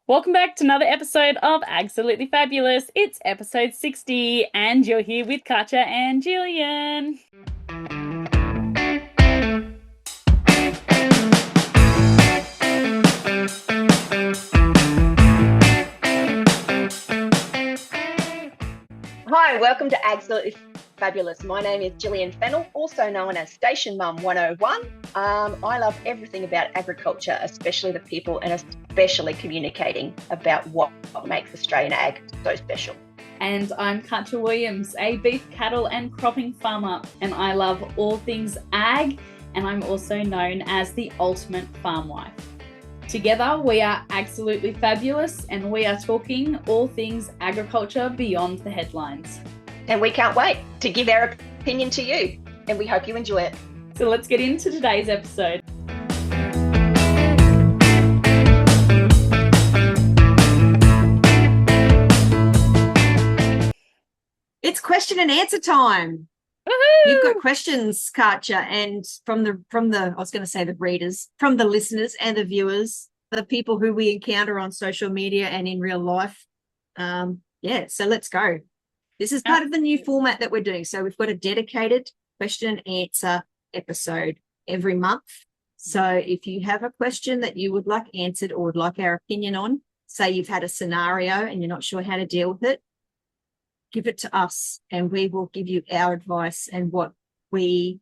Welcome back to another episode of Absolutely Fabulous. It's episode 60, and you're here with Katja and Jillian. Hi, welcome to Absolutely Fabulous. My name is Gillian Fennell, also known as Station Mum 101. I love everything about agriculture, especially the people and especially communicating about what makes Australian ag so special. And I'm Katja Williams, a beef, cattle, and cropping farmer, and I love all things ag, and I'm also known as the ultimate farm wife. Together, we are absolutely fabulous, and we are talking all things agriculture beyond the headlines. And we can't wait to give our opinion to you, and we hope you enjoy it. So let's get into today's episode. It's question and answer time. Woohoo! You've got questions, Katja, and from the I was going to say the readers, from the listeners and the viewers, the people who we encounter on social media and in real life. So let's go. This is part of the new format that we're doing. So we've got a dedicated question and answer episode every month. So if you have a question that you would like answered or would like our opinion on, say you've had a scenario and you're not sure how to deal with it, give it to us and we will give you our advice and what we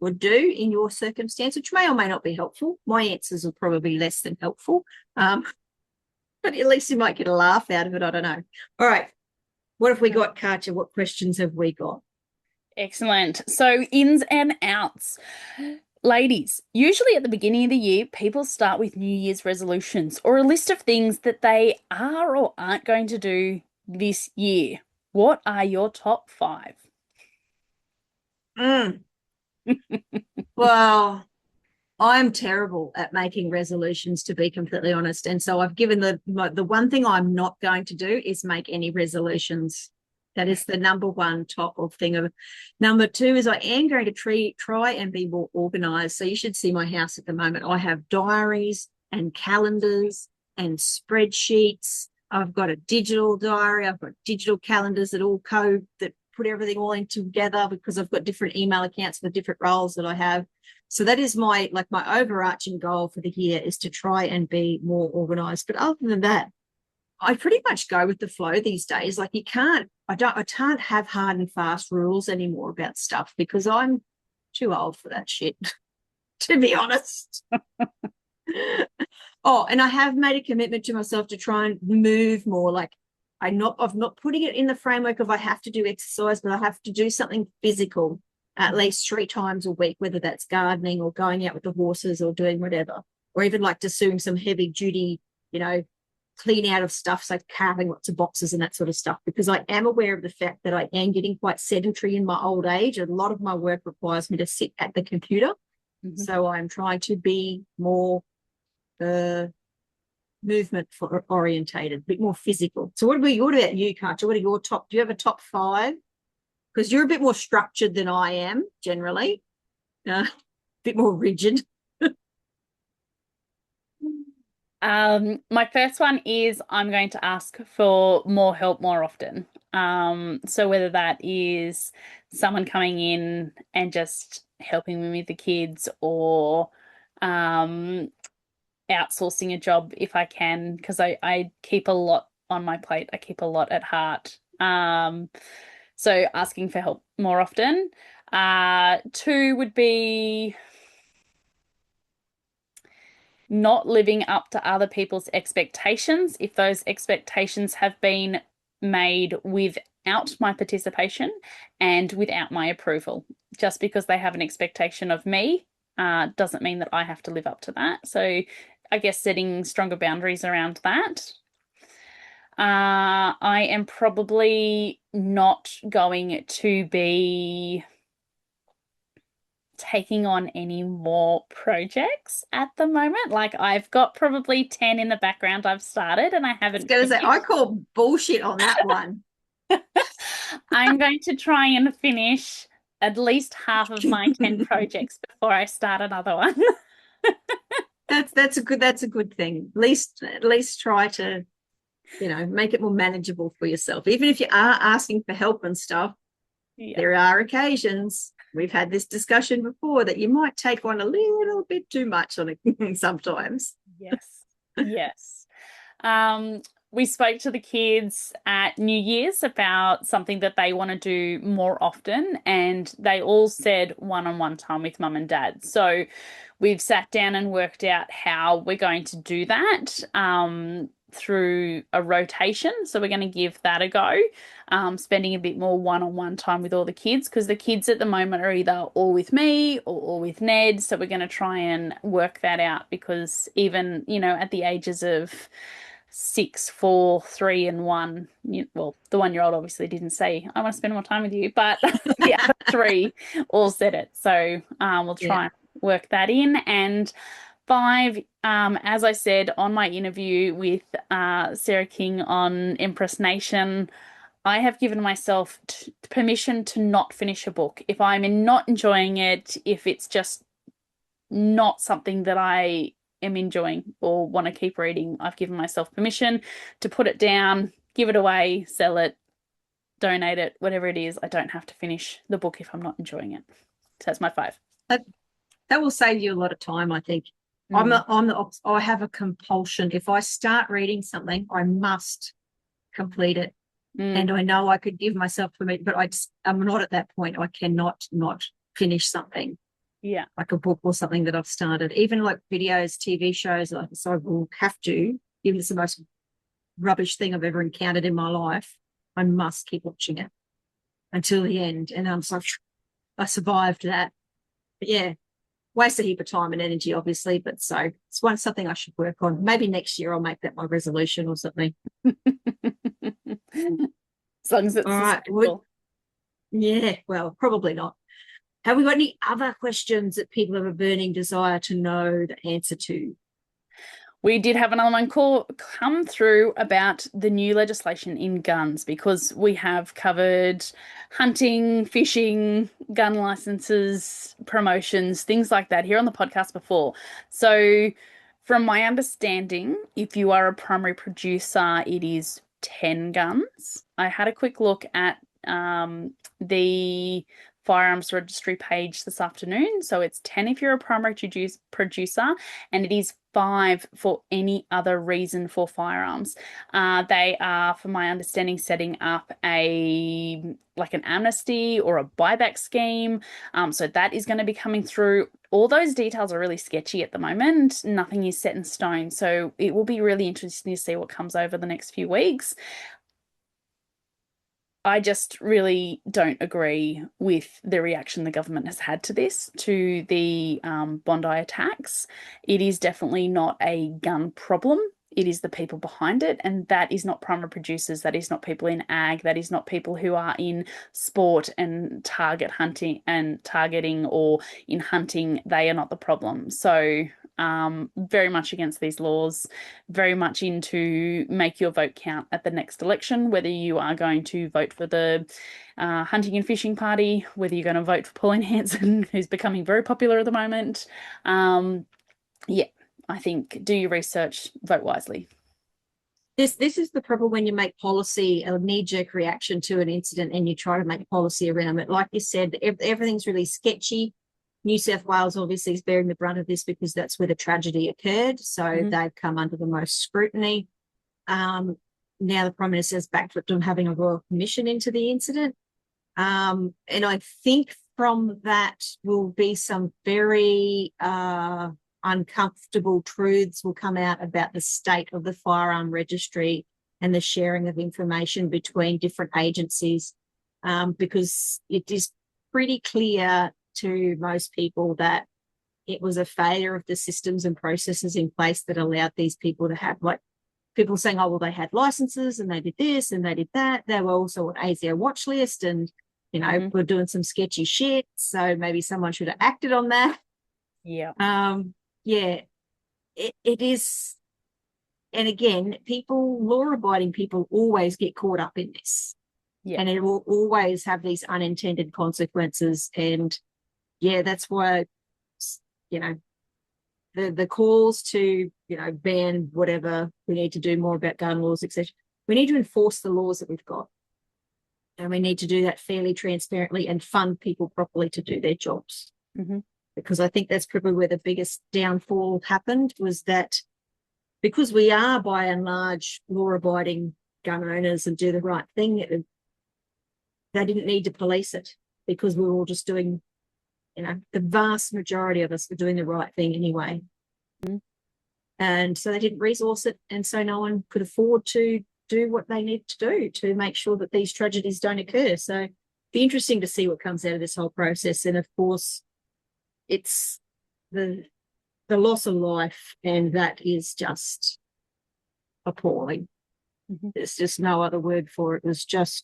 would do in your circumstance, which may or may not be helpful. My answers are probably less than helpful, but at least you might get a laugh out of it. I don't know. All right. What have we got, Katja? What questions have we got? Excellent. So ins and outs. Ladies, usually at the beginning of the year, people start with New Year's resolutions or a list of things that they are or aren't going to do this year. What are your top 5? Well, I'm terrible at making resolutions, to be completely honest. And so I've given the one thing I'm not going to do is make any resolutions. That is the number one top of thing. Number 2 is I am going to try and be more organized. So you should see my house at the moment. I have diaries and calendars and spreadsheets. I've got a digital diary. I've got digital calendars that put everything all in together because I've got different email accounts for different roles that I have. So that is my overarching goal for the year is to try and be more organized. But other than that, I pretty much go with the flow these days. Like I can't have hard and fast rules anymore about stuff because I'm too old for that shit, to be honest. Oh, and I have made a commitment to myself to try and move more. Like I'm not putting it in the framework of I have to do exercise, but I have to do something physical at least 3 times a week, whether that's gardening or going out with the horses or doing whatever, or even like just doing some heavy duty, clean out of stuff, so carving lots of boxes and that sort of stuff, because I am aware of the fact that I am getting quite sedentary in my old age. A lot of my work requires me to sit at the computer. Mm-hmm. So I'm trying to be more movement orientated, a bit more physical. So what about you, Katja? What are your top? Do you have a top 5? Because you're a bit more structured than I am generally, a bit more rigid. My first one is I'm going to ask for more help more often. So whether that is someone coming in and just helping me with the kids or outsourcing a job if I can, because I keep a lot on my plate. I keep a lot at heart. So asking for help more often. 2 would be not living up to other people's expectations if those expectations have been made without my participation and without my approval. Just because they have an expectation of me doesn't mean that I have to live up to that. So I guess setting stronger boundaries around that. I am probably not going to be taking on any more projects at the moment. Like I've got probably 10 in the background I've started and I haven't. I was going to say, I call bullshit on that one. I'm going to try and finish at least half of my 10 projects before I start another one. That's a good thing. At least try to, make it more manageable for yourself. Even if you are asking for help and stuff, Yeah. there are occasions, we've had this discussion before, that you might take on a little bit too much on it sometimes. Yes. Yes. We spoke to the kids at New Year's about something that they want to do more often, and they all said one-on-one time with mum and dad. So we've sat down and worked out how we're going to do that through a rotation. So we're going to give that a go, spending a bit more one-on-one time with all the kids, because the kids at the moment are either all with me or all with Ned. So we're going to try and work that out, because even, at the ages of 6, 4, 3, and 1. Well, the 1-year-old obviously didn't say, I want to spend more time with you, but the other 3 all said it. So we'll try and work that in. And 5, as I said on my interview with Sarah King on Empress Nation, I have given myself permission to not finish a book. If I'm not enjoying it, if it's just not something that I am enjoying or want to keep reading, I've given myself permission to put it down, give it away, sell it, donate it, whatever it is. I don't have to finish the book if I'm not enjoying it. So that's my 5. That will save you a lot of time, I think. I have a compulsion. If I start reading something, I must complete it. And I know I could give myself permission, but I'm not at that point. I cannot not finish something. Yeah. Like a book or something that I've started. Even like videos, TV shows, so I will have to, even if it's the most rubbish thing I've ever encountered in my life, I must keep watching it until the end. And I'm like, I survived that. But yeah, waste a heap of time and energy, obviously. But so it's something I should work on. Maybe next year I'll make that my resolution or something. As long as it's all right. Yeah, well, probably not. Have we got any other questions that people have a burning desire to know the answer to? We did have another one come through about the new legislation in guns, because we have covered hunting, fishing, gun licenses, promotions, things like that here on the podcast before. So from my understanding, if you are a primary producer, it is 10 guns. I had a quick look at the firearms registry page this afternoon. So it's 10 if you're a primary producer, and it is 5 for any other reason for firearms. They are, from my understanding, setting up an amnesty or a buyback scheme. So that is going to be coming through. All those details are really sketchy at the moment. Nothing is set in stone. So it will be really interesting to see what comes over the next few weeks. I just really don't agree with the reaction the government has had to this, to the Bondi attacks. It is definitely not a gun problem. It is the people behind it, and that is not primary producers. That is not people in ag. That is not people who are in sport and targeting or in hunting. They are not the problem. So very much against these laws, very much into make your vote count at the next election, whether you are going to vote for the hunting and fishing party, whether you're going to vote for Pauline Hanson, who's becoming very popular at the moment. Yeah, I think do your research, vote wisely. This is the problem when you make policy a knee-jerk reaction to an incident and you try to make policy around it. Like you said, everything's really sketchy. New South Wales obviously is bearing the brunt of this because that's where the tragedy occurred. So they've come under the most scrutiny. Now the Prime Minister's backflipped on having a royal commission into the incident. And I think from that will be some very uncomfortable truths will come out about the state of the firearm registry and the sharing of information between different agencies, because it is pretty clear to most people that it was a failure of the systems and processes in place that allowed these people to have, like, people saying, oh, well, they had licenses and they did this and they did that. They were also on ASIO watch list and, we're doing some sketchy shit. So maybe someone should have acted on that. Yeah. Yeah, it is. And again, law-abiding people always get caught up in this. Yeah. And it will always have these unintended consequences. And yeah, that's why, the calls to, ban whatever we need to do more about gun laws, etc. We need to enforce the laws that we've got. And we need to do that fairly transparently and fund people properly to do their jobs. Mm-hmm. Because I think that's probably where the biggest downfall happened, was that because we are by and large law-abiding gun owners and do the right thing, they didn't need to police it because we were all just doing, the vast majority of us were doing the right thing anyway. Mm-hmm. And so they didn't resource it, and so no one could afford to do what they need to do to make sure that these tragedies don't occur. So it'd be interesting to see what comes out of this whole process. And of course, it's the loss of life, and that is just appalling. Mm-hmm. There's just no other word for it. It was just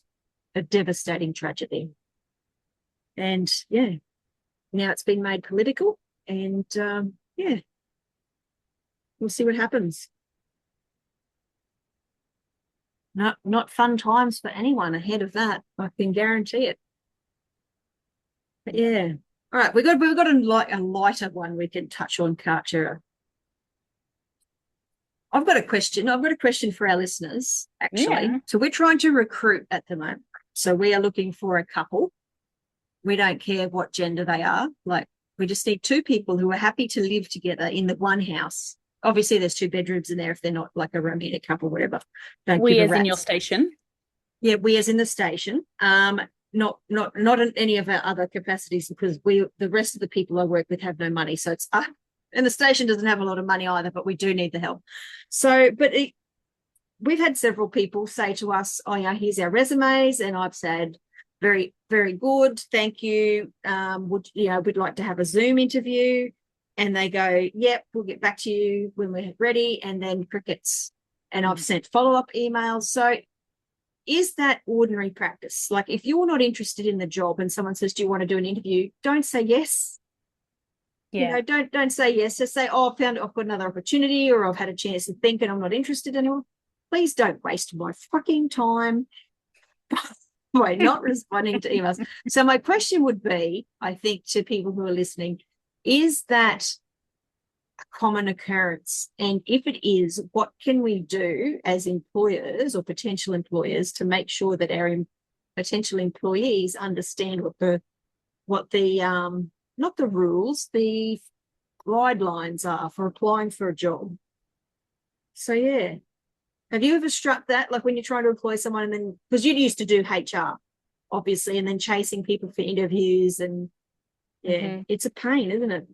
a devastating tragedy. And yeah, now it's been made political, and yeah, we'll see what happens. Not fun times for anyone ahead of that, I can guarantee it. But yeah. All right, we've got a lighter one we can touch on, Karcher. I've got a question for our listeners, actually. Yeah. So we're trying to recruit at the moment. So we are looking for a couple. We don't care what gender they are. Like, we just need two people who are happy to live together in the one house. Obviously, there's 2 bedrooms in there if they're not like a romantic couple, whatever. Don't We give a as in rat's. your station. Yeah, we as in the station. Not in any of our other capacities, because the rest of the people I work with have no money. So it's and the station doesn't have a lot of money either, but we do need the help. So, but we've had several people say to us, "Oh yeah, here's our resumes," and I've said, "Very, very good, thank you. We'd like to have a Zoom interview," and they go, "Yep, we'll get back to you when we're ready," and then crickets. And I've sent follow-up emails. So is that ordinary practice? Like, if you're not interested in the job and someone says, "Do you want to do an interview?" don't say yes. Yeah. Don't say yes. Just say, "Oh, I've got another opportunity," or "I've had a chance to think and I'm not interested anymore." Please don't waste my fucking time by not responding to emails. So my question would be, I think, to people who are listening, is that a common occurrence? And if it is, what can we do as employers or potential employers to make sure that our potential employees understand what the not the rules, the guidelines are for applying for a job? So yeah, have you ever struck that, like when you're trying to employ someone, and then, because you used to do HR obviously, and then chasing people for interviews, and yeah, it's a pain, isn't it?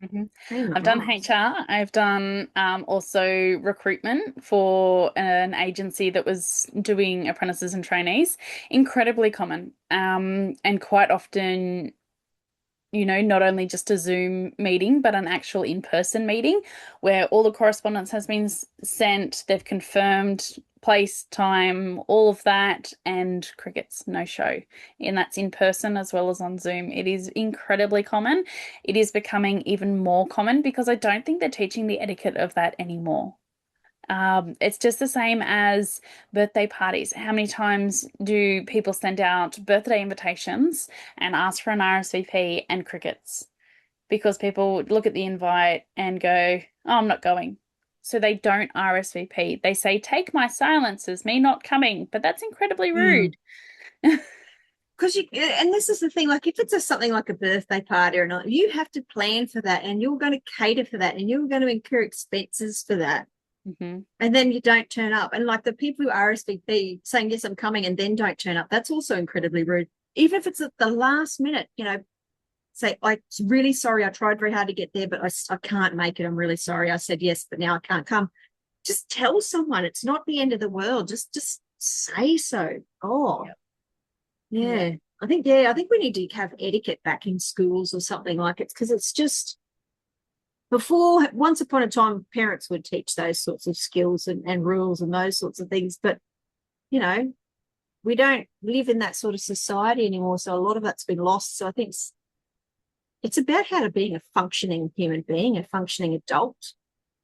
I've done HR. I've done also recruitment for an agency that was doing apprentices and trainees. Incredibly common, and quite often, not only just a Zoom meeting, but an actual in-person meeting where all the correspondence has been sent, they've confirmed place, time, all of that, and crickets, no show. And that's in person as well as on Zoom. It is incredibly common. It is becoming even more common because I don't think they're teaching the etiquette of that anymore. It's just the same as birthday parties. How many times do people send out birthday invitations and ask for an RSVP and crickets? Because people look at the invite and go, "Oh, I'm not going." So they don't RSVP. They say, "Take my silence as me not coming," but that's incredibly rude. Because and this is the thing, like if it's something like a birthday party or not, you have to plan for that, and you're going to cater for that, and you're going to incur expenses for that. And then you don't turn up. And like the people who RSVP saying, "Yes, I'm coming," and then don't turn up, that's also incredibly rude. Even if it's at the last minute, say, "I'm really sorry, I tried very hard to get there, but I can't make it. I'm really sorry. I said yes, but now I can't come." Just tell someone. It's not the end of the world. Just say so. Oh, yeah. I think we need to have etiquette back in schools or something like it, because it's just, before, once upon a time, parents would teach those sorts of skills and rules and those sorts of things. But, we don't live in that sort of society anymore. So a lot of that's been lost. So I think it's about how to be a functioning human being, a functioning adult.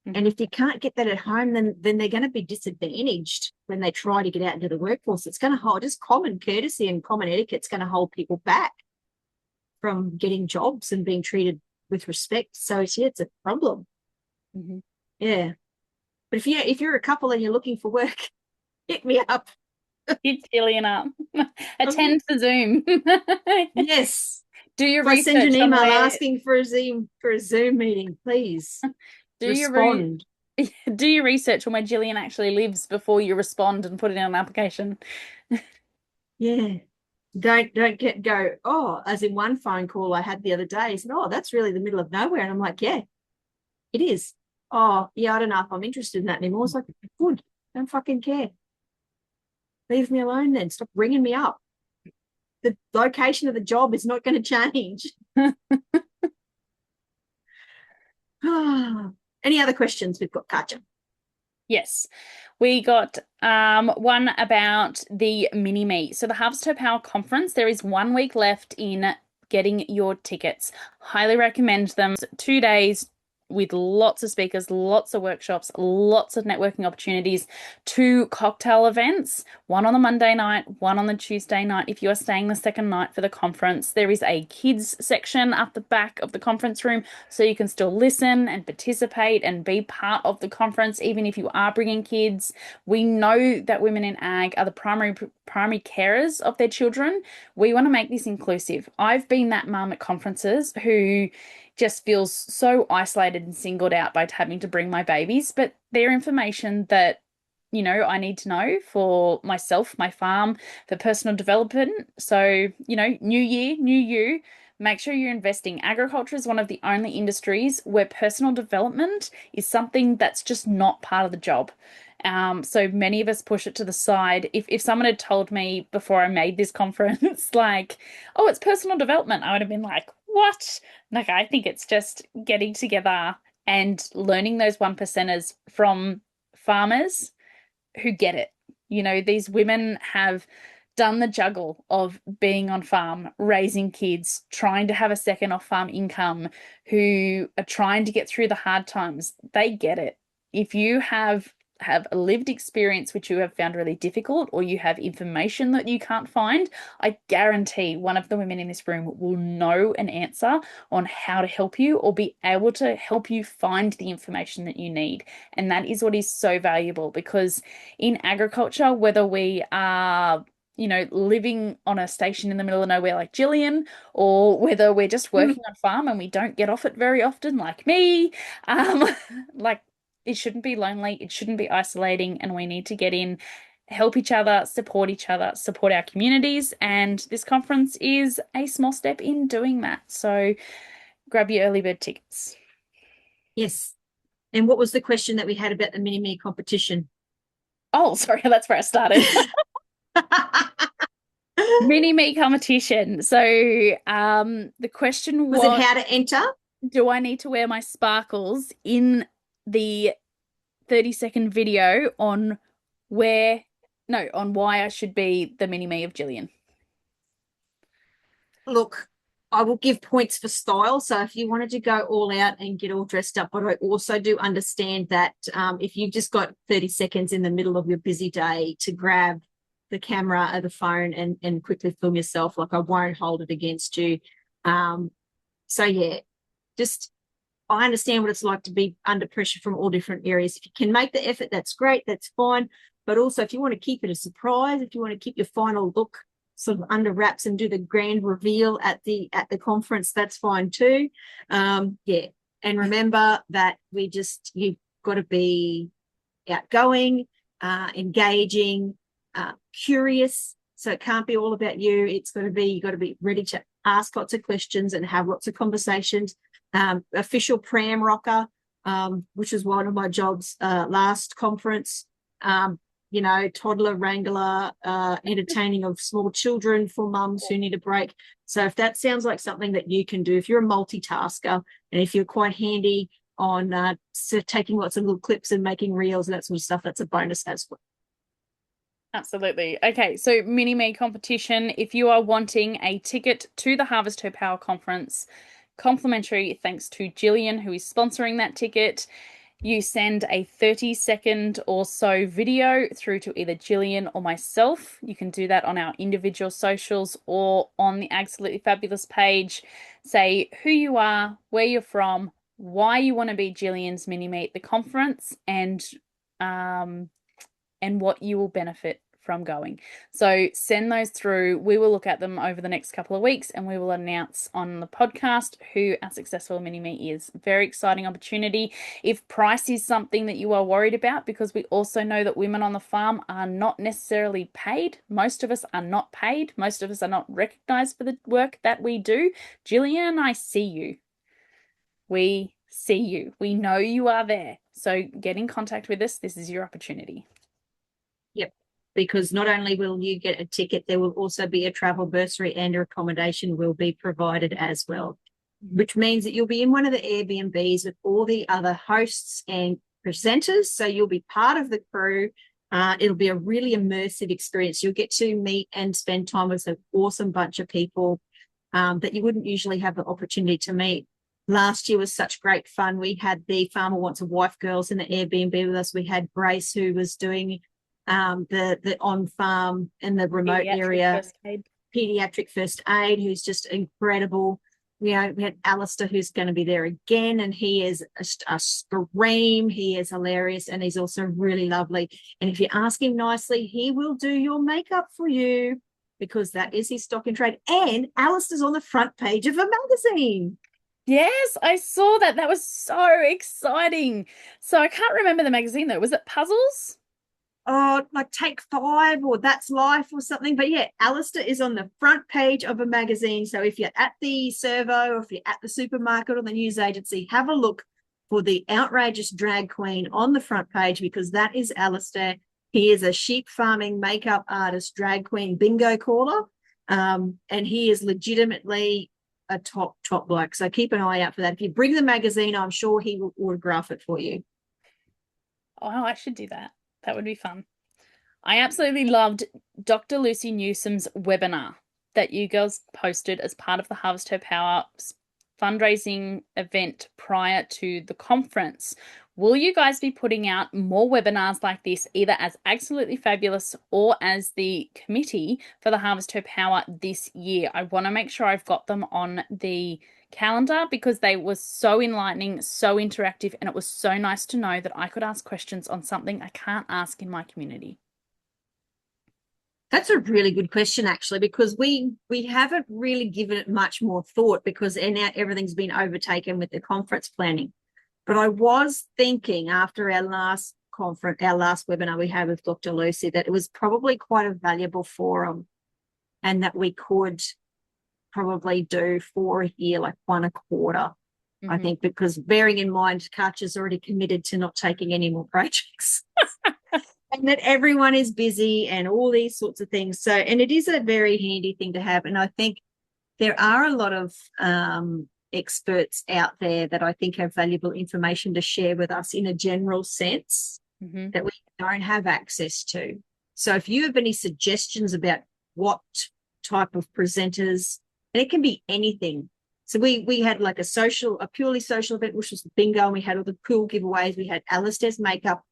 And if you can't get that at home, then they're going to be disadvantaged when they try to get out into the workforce. It's going to hold, just common courtesy and common etiquette is going to hold people back from getting jobs and being treated with respect. So it's a problem. Mhm. Yeah. But if you're a couple and you're looking for work, hit me up. Hit Jillian up. Attend the Zoom. Yes. Do your If I send you an research on email where asking for a Zoom meeting, please do your re respond. do your research on where Jillian actually lives before you respond and put it in an application. Yeah. Don't get go, oh, as in one phone call I had the other day, he said, oh, that's really the middle of nowhere. And I'm like, yeah, it is. Oh, yeah, I don't know if I'm interested in that anymore. It's like, good, don't fucking care. Leave me alone then. Stop ringing me up. The location of the job is not going to change. Any other questions we've got, Katja? Yes. We got one about the mini me. So the Harvest to Power conference, there is 1 week left in getting your tickets. Highly recommend them. 2 days with lots of speakers, lots of workshops, lots of networking opportunities, 2 cocktail events, one on the Monday night, one on the Tuesday night. If you are staying the second night for the conference, there is a kids section up the back of the conference room so you can still listen and participate and be part of the conference, even if you are bringing kids. We know that women in ag are the primary carers of their children. We want to make this inclusive. I've been that mum at conferences who just feels so isolated and singled out by having to bring my babies, but they're information that I need to know for myself, my farm, for personal development. So, new year, new you. Make sure you're investing. Agriculture is one of the only industries where personal development is something that's just not part of the job. So many of us push it to the side. If someone had told me before I made this conference, like, oh, it's personal development, I would have been like, what? Like, I think it's just getting together and learning those one percenters from farmers who get it. These women have done the juggle of being on farm, raising kids, trying to have a second off farm income, who are trying to get through the hard times. They get it. If you have a lived experience which you have found really difficult, or you have information that you can't find, I guarantee one of the women in this room will know an answer on how to help you or be able to help you find the information that you need. And that is what is so valuable, because in agriculture, whether we are living on a station in the middle of nowhere like Jillian, or whether we're just working on farm and we don't get off it very often like me, um, like it shouldn't be lonely, it shouldn't be isolating, and we need to get in, help each other, support our communities, and this conference is a small step in doing that. So grab your early bird tickets. Yes. And what was the question that we had about the mini me competition? Oh, sorry, that's where I started. Mini me competition. So the question Was it was, how to enter? do I need to wear my sparkles in the 30-second video on where no, on why I should be the mini me of Jillian? Look, I will give points for style. So if you wanted to go all out and get all dressed up, but I also do understand that if you've just got 30 seconds in the middle of your busy day to grab the camera or the phone and quickly film yourself, like I won't hold it against you. So yeah, just I understand what it's like to be under pressure from all different areas. If you can make the effort, that's great, that's fine. But also, if you want to keep it a surprise, if you want to keep your final look sort of under wraps and do the grand reveal at the conference, that's fine too. Yeah, and remember that you've got to be outgoing, engaging, curious. So it can't be all about you. It's got to be, you've got to be ready to ask lots of questions and have lots of conversations. Official pram rocker, which is one of my jobs last conference. Toddler wrangler, entertaining of small children for mums who need a break. So if that sounds like something that you can do, if you're a multitasker and if you're quite handy on taking lots of little clips and making reels and that sort of stuff, that's a bonus as well. Absolutely. Okay, so mini me competition. If you are wanting a ticket to the Harvest Her Power conference, complimentary thanks to Jillian, who is sponsoring that ticket. You send a 30-second or so video through to either Jillian or myself. You can do that on our individual socials or on the Absolutely Fabulous page. Say who you are, where you're from, why you want to be Gillian's mini me at the conference, and what you will benefit from going. So send those through. We will look at them over the next couple of weeks, and we will announce on the podcast who our successful mini me is. Very exciting opportunity. If price is something that you are worried about, because we also know that women on the farm are not necessarily paid. Most of us are not paid. Most of us are not recognized for the work that we do. Gillian and I see you. We see you. We know you are there. So get in contact with us. This is your opportunity. Yep. Because not only will you get a ticket, there will also be a travel bursary and accommodation will be provided as well, which means that you'll be in one of the Airbnbs with all the other hosts and presenters. So you'll be part of the crew. It'll be a really immersive experience. You'll get to meet and spend time with an awesome bunch of people that you wouldn't usually have the opportunity to meet. Last year was such great fun. We had the Farmer Wants a Wife girls in the Airbnb with us. We had Grace, who was doing the on-farm in the remote area, pediatric first aid, who's just incredible. We had Alistair, who's going to be there again, and he is a scream. He is hilarious, and he's also really lovely. And if you ask him nicely, he will do your makeup for you, because that is his stock in trade. And Alistair's on the front page of a magazine. Yes, I saw that. That was so exciting. So I can't remember the magazine though. Was it Puzzles? Oh, like Take 5 or That's Life or something. But yeah, Alistair is on the front page of a magazine. So if you're at the servo, or if you're at the supermarket or the news agency, have a look for the outrageous drag queen on the front page, because that is Alistair. He is a sheep farming makeup artist, drag queen, bingo caller. And he is legitimately a top bloke. So keep an eye out for that. If you bring the magazine, I'm sure he will autograph it for you. Oh, I should do that. That would be fun. I absolutely loved Dr. Lucy Newsom's webinar that you girls posted as part of the Harvest Her Power fundraising event prior to the conference. Will you guys be putting out more webinars like this, either as Absolutely Fabulous or as the committee for the Harvest Her Power this year? I want to make sure I've got them on the calendar, because they were so enlightening, so interactive, and it was so nice to know that I could ask questions on something I can't ask in my community. That's a really good question, actually, because we haven't really given it much more thought, because now everything's been overtaken with the conference planning. But I was thinking after our last webinar we had with Dr. Lucy, that it was probably quite a valuable forum, and that we could probably do 4 a year, like 1 a quarter. I think, because bearing in mind Karcha's already committed to not taking any more projects. And that everyone is busy and all these sorts of things. So, and it is a very handy thing to have. And I think there are a lot of experts out there that I think have valuable information to share with us in a general sense that we don't have access to. So if you have any suggestions about what type of presenters, and it can be anything. So we had like a purely social event, which was the bingo, and we had all the cool giveaways. We had Alistair's makeup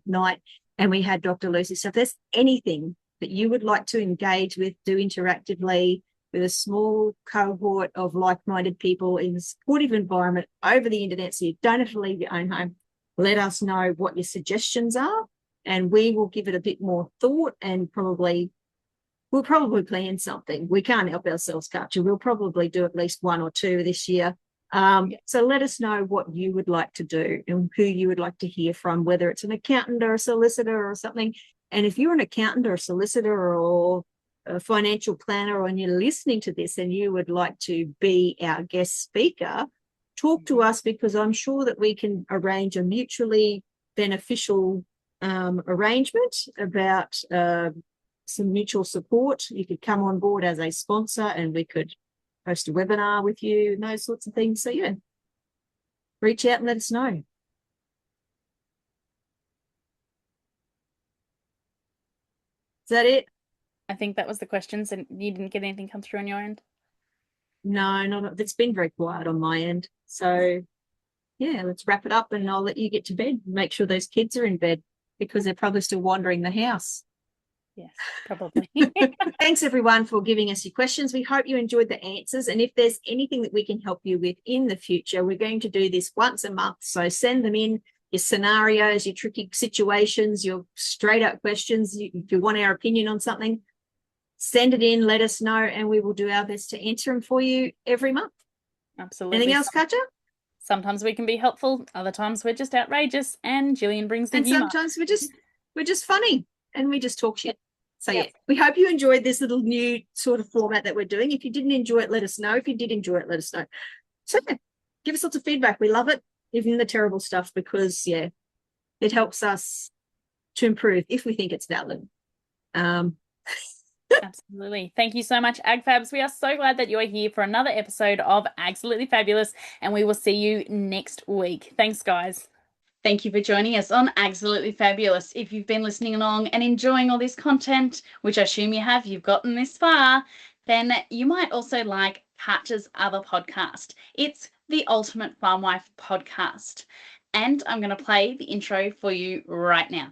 night, and we had Dr. Lucy. So if there's anything that you would like to engage with, do interactively with a small cohort of like-minded people in a supportive environment over the internet, so you don't have to leave your own home, let us know what your suggestions are, and we will give it a bit more thought, and we'll probably plan something. We can't help ourselves, Karcha. We'll probably do at least 1 or 2 this year. So let us know what you would like to do and who you would like to hear from, whether it's an accountant or a solicitor or something. And if you're an accountant or a solicitor or a financial planner, and you're listening to this and you would like to be our guest speaker, talk to us, because I'm sure that we can arrange a mutually beneficial arrangement about some mutual support. You could come on board as a sponsor, and we could host a webinar with you and those sorts of things. So yeah, reach out and let us know. Is that it? I think that was the questions, and you didn't get anything come through on your end? No, not. It's been very quiet on my end. So yeah, let's wrap it up, and I'll let you get to bed. Make sure those kids are in bed, because they're probably still wandering the house. Yes, probably. Thanks everyone for giving us your questions. We hope you enjoyed the answers. And if there's anything that we can help you with in the future, we're going to do this once a month. So send them in, your scenarios, your tricky situations, your straight up questions. If you want our opinion on something, send it in, let us know, and we will do our best to answer them for you every month. Absolutely. Anything else, Katja? Sometimes we can be helpful. Other times we're just outrageous, and Gillian brings the And humor. sometimes we're just funny and we just talk shit. So Yep. yeah, we hope you enjoyed this little new sort of format that we're doing. If you didn't enjoy it, let us know. If you did enjoy it, let us know. So yeah, give us lots of feedback. We love it, even the terrible stuff, because yeah, it helps us to improve if we think it's valid. Absolutely. Thank you so much, AgFabs. We are so glad that you're here for another episode of Absolutely Fabulous, and we will see you next week. Thanks, guys. Thank you for joining us on Absolutely Fabulous. If you've been listening along and enjoying all this content, which I assume you have, you've gotten this far, then you might also like Katja's other podcast. It's the Ultimate Farm Wife Podcast. And I'm going to play the intro for you right now.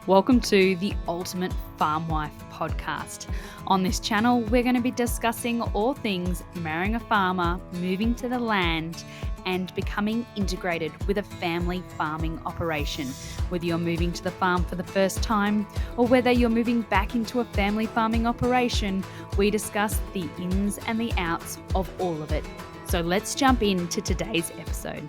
Welcome to the Ultimate Farm Wife Podcast. On this channel, we're going to be discussing all things marrying a farmer, moving to the land, and becoming integrated with a family farming operation. Whether you're moving to the farm for the first time or whether you're moving back into a family farming operation, we discuss the ins and the outs of all of it. So let's jump into today's episode.